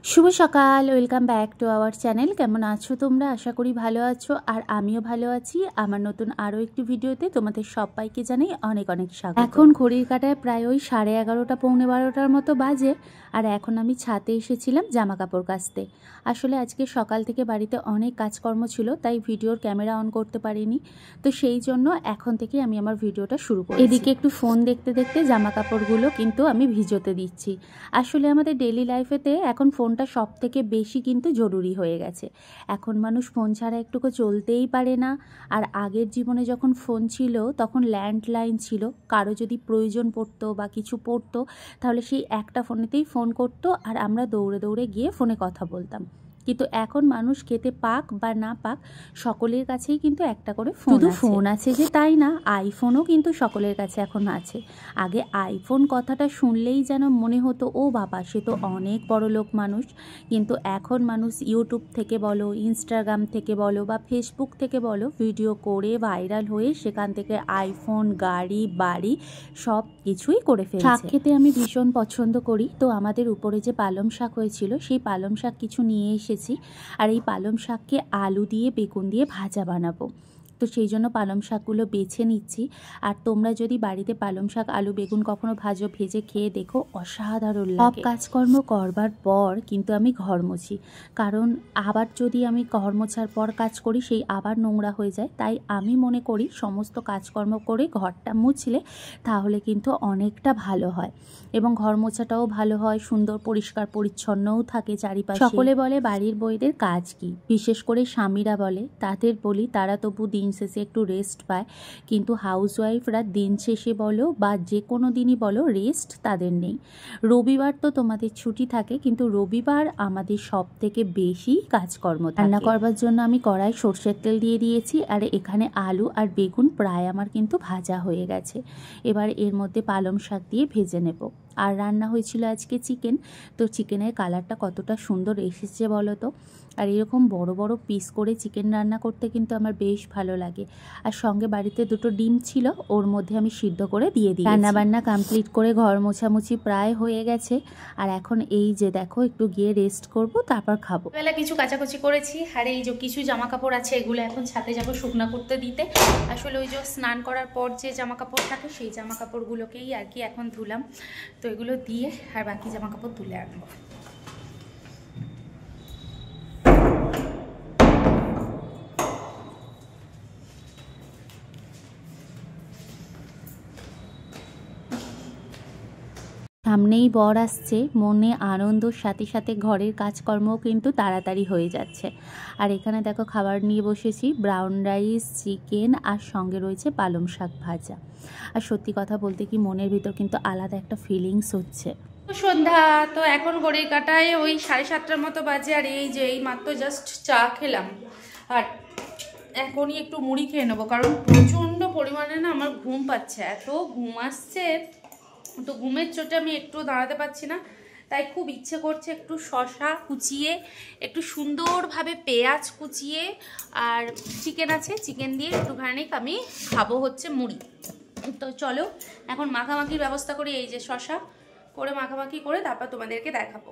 শুভ সকাল, welcome back to our channel. কেমন আছো তোমরা? আশা করি ভালো আছো, আর আমিও ভালো আছি। আমার নতুন আরও একটি ভিডিওতে তোমাদের সবাইকে জানাই অনেক অনেক স্বাগত। এখন ঘড়ির কাঁটায় প্রায় ওই 11:30 পৌনে 12টার মতো বাজে, আর এখন আমি ছাদে এসেছিলাম জামা কাপড় কাচতে। আসলে আজকে সকাল থেকে বাড়িতে অনেক কাজকর্ম ছিল, তাই ভিডিওর ক্যামেরা অন করতে পারিনি। তো সেই জন্য এখন থেকে আমি আমার ভিডিওটা শুরু করি। এদিকে একটু ফোন দেখতে দেখতে জামা কাপড়গুলো কিন্তু আমি ভিজোতে দিচ্ছি। আসলে আমাদের ডেইলি লাইফেতে এখন ফোনটা সব থেকে বেশি কিন্তু জরুরি হয়ে গেছে। এখন মানুষ ফোন ছাড়া একটুকু চলতেই পারে না। আর আগের জীবনে যখন ফোন ছিল তখন ল্যান্ডলাইন ছিল, কারো যদি প্রয়োজন পড়তো বা কিছু পড়তো তাহলে সেই একটা ফোনেতেই ফোন করতো, আর আমরা দৌড়ে দৌড়ে গিয়ে ফোনে কথা বলতাম। কিন্তু এখন মানুষ খেতে পাক বা না পাক সকলের কাছেই কিন্তু একটা করে ফোন। শুধু ফোন আছে যে তাই না, আইফোনও কিন্তু সকলের কাছে এখন আছে। আগে আইফোন কথাটা শুনলেই যেন মনে হতো ও বাবা, সে তো অনেক বড় লোক মানুষ। কিন্তু এখন মানুষ ইউটিউব থেকে বলো, ইনস্টাগ্রাম থেকে বলো বা ফেসবুক থেকে বলো, ভিডিও করে ভাইরাল হয়ে সেখান থেকে আইফোন, গাড়ি, বাড়ি সব কিছুই করে ফেলছে। শাক খেতে আমি ভীষণ পছন্দ করি, তো আমাদের উপরে যে পালং শাক হয়েছিল সেই পালং শাক কিছু নিয়ে এসেছি, আর এই পালং শাককে আলু দিয়ে বেগুন দিয়ে ভাজা বানাবো। তো সেই জন্য পালং শাকগুলো বেছে নিচ্ছি। আর তোমরা যদি বাড়িতে পালং শাক আলু বেগুন কখনো ভাজো, ভেজে খেয়ে দেখো, অসাধারণ লাগে। সব কাজকর্ম করবার পর কিন্তু আমি ঘর মুছি, কারণ আবার যদি আমি ঘর মোছার পর কাজ করি সেই আবার নোংরা হয়ে যায়। তাই আমি মনে করি সমস্ত কাজকর্ম করে ঘরটা মুছলে তাহলে কিন্তু অনেকটা ভালো হয়, এবং ঘর মোছাটাও ভালো হয়, সুন্দর পরিষ্কার পরিচ্ছন্নও থাকে চারিপাশে। সকলে বলে বাড়ির বউদের কাজ কি, বিশেষ করে স্বামীরা বলে। তাদের বলি তারা তবু দিন শেষে একটু রেস্ট পায়, কিন্তু হাউসওয়াইফরা দিন শেষে বলো বা যে কোনো দিনই বলো, রেস্ট তাদের নেই। রবিবার তো তোমাদের ছুটি থাকে, কিন্তু রবিবার আমাদের সব থেকে বেশি কাজকর্ম থাকে। রান্না করবার জন্য আমি কড়াই সর্ষের তেল দিয়ে দিয়েছি, আর এখানে আলু আর বেগুন প্রায় আমার কিন্তু ভাজা হয়ে গেছে। এবার এর মধ্যে পালং শাক দিয়ে ভেজে নেব। আর রান্না হয়েছিল আজকে চিকেন, তো চিকেনের কালারটা কতটা সুন্দর এসেছে বলো তো। আর এরকম বড় বড় পিস করে চিকেন রান্না করতে কিন্তু আমার বেশ ভালো লাগে। আর সঙ্গে বাড়িতে দুটো ডিম ছিল, ওর মধ্যে আমি সিদ্ধ করে দিয়ে দিই। রান্না বান্না কমপ্লিট করে ঘর মোছামুছি প্রায় হয়ে গেছে, আর এখন এই যে দেখো একটু গিয়ে রেস্ট করব, তারপর খাবো। বেলা কিছু কাচাকুচি করেছি, আর এই যে কিছু জামা কাপড় আছে, এগুলো এখন ছাদে যাবো শুকনা করতে দিতে। আসলে ওই যে স্নান করার পর যে জামা কাপড় থাকে সেই জামা কাপড়গুলোকেই আর কি এখন ধুলাম। তো এগুলো দিয়ে আর বাকি জামা কাপড় তুলে আনবো। সামনেই বর আসছে, মনে আনন্দর সাথে সাথে ঘরের কাজকর্মও কিন্তু তাড়াতাড়ি হয়ে যাচ্ছে। আর এখানে দেখো খাবার নিয়ে বসেছি, ব্রাউন রাইস, চিকেন, আর সঙ্গে রয়েছে পালং শাক ভাজা। আর সত্যি কথা বলতে কি, মনের ভিতর কিন্তু আলাদা একটা ফিলিংস হচ্ছে। সন্ধ্যা তো এখন ঘড়ির কাঁটায় ওই 7:30টার মতো বাজে, আর এই যে এই মাত্র জাস্ট চা খেলাম, আর এখনই একটু মুড়ি খেয়ে নেবো, কারণ প্রচণ্ড পরিমাণে না আমার ঘুম পাচ্ছে, এত ঘুম আসছে। তো ঘুমের চোটে আমি একটু দাঁড়াতে পারছি না, তাই খুব ইচ্ছে করছে একটু শসা কুচিয়ে, একটু সুন্দরভাবে পেঁয়াজ কুচিয়ে, আর চিকেন আছে, চিকেন দিয়ে একটুখানি আমি খাবো হচ্ছে মুড়ি। তো চলো এখন মাখামাখির ব্যবস্থা করি, এই যে শসা করে মাখামাখি করে তারপর তোমাদেরকে দেখাবো।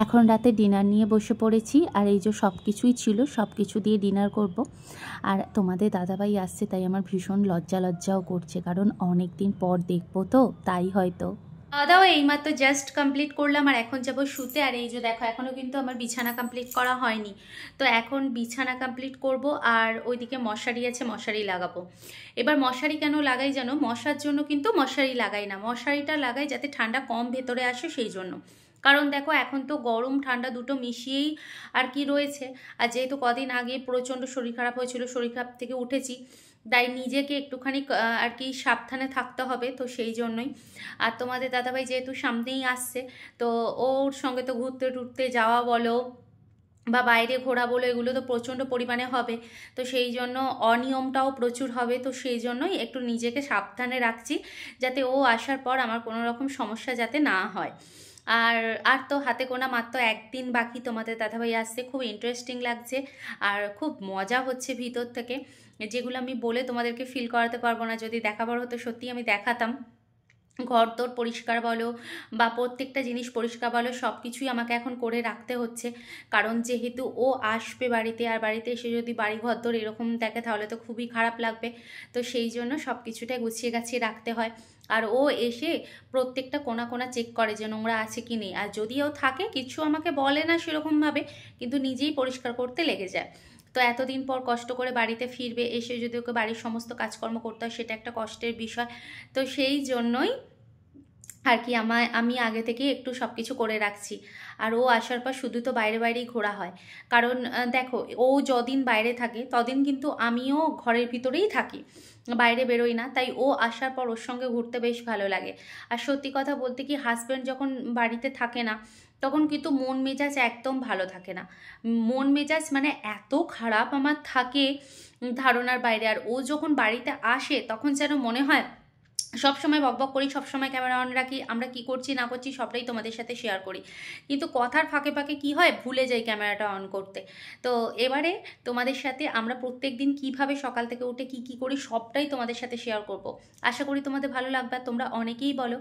এখন রাতে ডিনার নিয়ে বসে পড়েছি, আর এই যে সব কিছুই ছিল, সব কিছু দিয়ে ডিনার করব। আর তোমাদের দাদাভাই আসছে, তাই আমার ভীষণ লজ্জাও করছে, কারণ অনেক দিন পর দেখবো, তো তাই হয়তো। দাও এইমাত্র জাস্ট কমপ্লিট করলাম, আর এখন যাবো শুতে। আর এই যে দেখো এখনও কিন্তু আমার বিছানা কমপ্লিট করা হয়নি, তো এখন বিছানা কমপ্লিট করব। আর ওইদিকে মশারি আছে, মশারি লাগাবো। এবার মশারি কেন লাগাই জানো? মশার জন্য কিন্তু মশারি লাগাই না, মশারিটা লাগাই যাতে ঠান্ডা কম ভেতরে আসে সেই জন্য। কারণ দেখো এখন তো গরম ঠান্ডা দুটো মিশিয়েই আর কি রয়েছে। আর যেহেতু কদিন আগে প্রচণ্ড শরীর খারাপ হয়েছিল, শরীর খারাপ থেকে উঠেছি, তাই নিজেকে একটুখানি আর কি সাবধানে থাকতে হবে, তো সেই জন্যই। আর তোমাদের দাদাভাই যেহেতু সামনেই আসছে, তো ওর সঙ্গে তো ঘুরতে টুরতে যাওয়া বলো বা বাইরে ঘোরা বলো, এগুলো তো প্রচণ্ড পরিমাণে হবে, তো সেই জন্য অনিয়মটাও প্রচুর হবে। তো সেই জন্যই একটু নিজেকে সাবধানে রাখছি, যাতে ও আসার পর আমার কোনো রকম সমস্যা যাতে না হয়। আর তো হাতে গোনা মাত্র একদিন বাকি, তোমাদের দাদাভাই আসছে, খুব ইন্টারেস্টিং লাগছে, আর খুব মজা হচ্ছে ভিতর থেকে, যেগুলো আমি বলে তোমাদেরকে ফিল করাতে পারবো না। যদি দেখাবার হতো সত্যি আমি দেখাতাম। ঘরদোর পরিষ্কার বলো বা প্রত্যেকটা জিনিস পরিষ্কার বলো, সব কিছুই আমাকে এখন করে রাখতে হচ্ছে। কারণ যেহেতু ও আসবে বাড়িতে, আর বাড়িতে এসে যদি বাড়ি ঘরদোর এরকম দেখে তাহলে তো খুবই খারাপ লাগবে। তো সেই জন্য সব কিছুটাই গুছিয়ে গাছিয়ে রাখতে হয়। আর ও এসে প্রত্যেকটা কোণা কোণা চেক করে যে নোংরা আছে কি নেই, আর যদিও থাকে কিছু আমাকে বলে না সেরকমভাবে, কিন্তু নিজেই পরিষ্কার করতে লেগে যায়। তো এতদিন পর কষ্ট করে বাড়িতে ফিরবে, এসে যদি ওকে বাড়ির সমস্ত কাজকর্ম করতে হয় সেটা একটা কষ্টের বিষয়। তো সেই জন্যই আর কি আমি আগে থেকে একটু সব কিছু করে রাখছি। আর ও আসার পর শুধু তো বাইরে বাইরেই ঘোরা হয়। কারণ দেখো, ও যদিন বাইরে থাকে তদিন কিন্তু আমিও ঘরের ভিতরেই থাকি, বাইরে বেরোই না। তাই ও আসার পর ওর সঙ্গে ঘুরতে বেশ ভালো লাগে। আর সত্যি কথা বলতে কি, হাজব্যান্ড যখন বাড়িতে থাকে না তখন কিন্তু মন মেজাজ একদম ভালো থাকে না। মন মেজাজ মানে এত খারাপ আমার থাকে, ধারণার বাইরে। আর ও যখন বাড়িতে আসে তখন যেন মনে হয় সবসময় বকবক করি, সবসময় ক্যামেরা অন রাখি, আমরা কি করছি না করছি সবটাই তোমাদের সাথে শেয়ার করি। কিন্তু কথার ফাঁকে ফাঁকে কি হয়, ভুলে যাই ক্যামেরাটা অন করতে। তো এবারে তোমাদের সাথে আমরা প্রত্যেক দিন কীভাবে সকাল থেকে উঠে কি কি করি সবটাই তোমাদের সাথে শেয়ার করব। আশা করি তোমাদের ভালো লাগবে। আর তোমরা অনেকেই বলো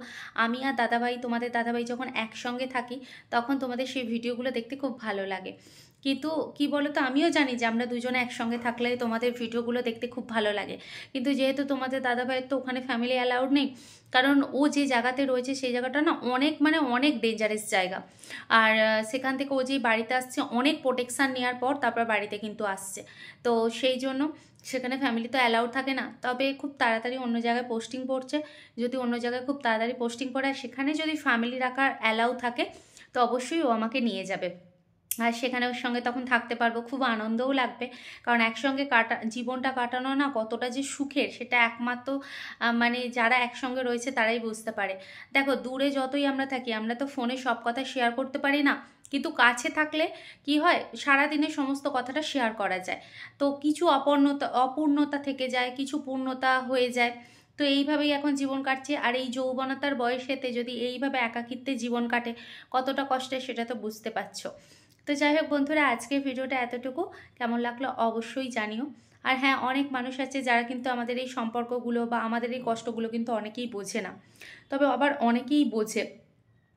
আমি আর দাদাভাই, তোমাদের দাদাভাই যখন একসঙ্গে থাকি তখন তোমাদের সেই ভিডিওগুলো দেখতে খুব ভালো লাগে। কিন্তু কি বলো তো, আমিও জানি যে আমরা দুজনে একসঙ্গে থাকলে তোমাদের ভিডিওগুলো দেখতে খুব ভালো লাগে। কিন্তু যেহেতু তোমাদের দাদাভাইয়ের তো ওখানে ফ্যামিলি অ্যালাউড নেই, কারণ ও যে জায়গাতে রয়েছে সেই জায়গাটা না অনেক মানে অনেক ডেঞ্জারাস জায়গা। আর সেখান থেকে ও যে বাড়িতে আসছে অনেক প্রোটেকশান নেওয়ার পর তারপর বাড়িতে কিন্তু আসছে। তো সেই জন্য সেখানে ফ্যামিলি তো অ্যালাউড থাকে না। তবে খুব তাড়াতাড়ি অন্য জায়গায় পোস্টিং পড়ছে। যদি অন্য জায়গায় খুব তাড়াতাড়ি পোস্টিং পড়ে আর সেখানে যদি ফ্যামিলি রাখার অ্যালাউ থাকে তো অবশ্যই ও আমাকে নিয়ে যাবে। আর সেখানে ওর সঙ্গে তখন থাকতে পারবো, খুব আনন্দও লাগবে। কারণ একসঙ্গে জীবনটা কাটানো না কতটা যে সুখের সেটা একমাত্র মানে যারা একসঙ্গে রয়েছে তারাই বুঝতে পারে। দেখো, দূরে যতই আমরা থাকি আমরা তো ফোনে সব কথা শেয়ার করতে পারি না, কিন্তু কাছে থাকলে কি হয়, সারাদিনের সমস্ত কথাটা শেয়ার করা যায়। তো কিছু অপূর্ণতা থেকে যায়, কিছু পূর্ণতা হয়ে যায়। তো এইভাবেই এখন জীবন কাটছে। আর এই যৌবনতার বয়সেতে যদি এইভাবে একাকিত্বে জীবন কাটে কতটা কষ্টের সেটা তো বুঝতে পারছো। তো যাই হোক বন্ধুরা, আজকের ভিডিওটা এতটুকু। কেমন লাগলো অবশ্যই জানিও। আর হ্যাঁ, অনেক মানুষ আছে যারা কিন্তু আমাদের এই সম্পর্কগুলো বা আমাদের এই কষ্টগুলো কিন্তু অনেকেই বোঝে না। তবে আবার অনেকেই বোঝে।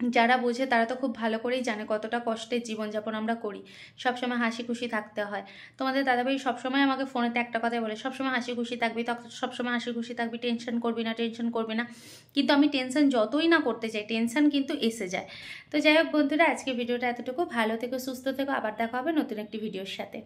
যারা বোঝে তারা তো খুব ভালো করেই জানে কতটা কষ্টের জীবনযাপন আমরা করি। সবসময় হাসি খুশি থাকতে হয়। তোমাদের দাদাভাই সবসময় আমাকে ফোনেতে একটা কথাই বলে, সবসময় হাসি খুশি থাকবি, সবসময় হাসি খুশি থাকবি, টেনশন করবি না, টেনশন করবি না। কিন্তু আমি টেনশন যতই না করতে চাই টেনশন কিন্তু এসে যায়। তো যাই হোক বন্ধুরা, আজকে ভিডিওটা এতটুকু। ভালো থেকো, সুস্থ থেকো, আবার দেখা হবে নতুন একটি ভিডিওর সাথে।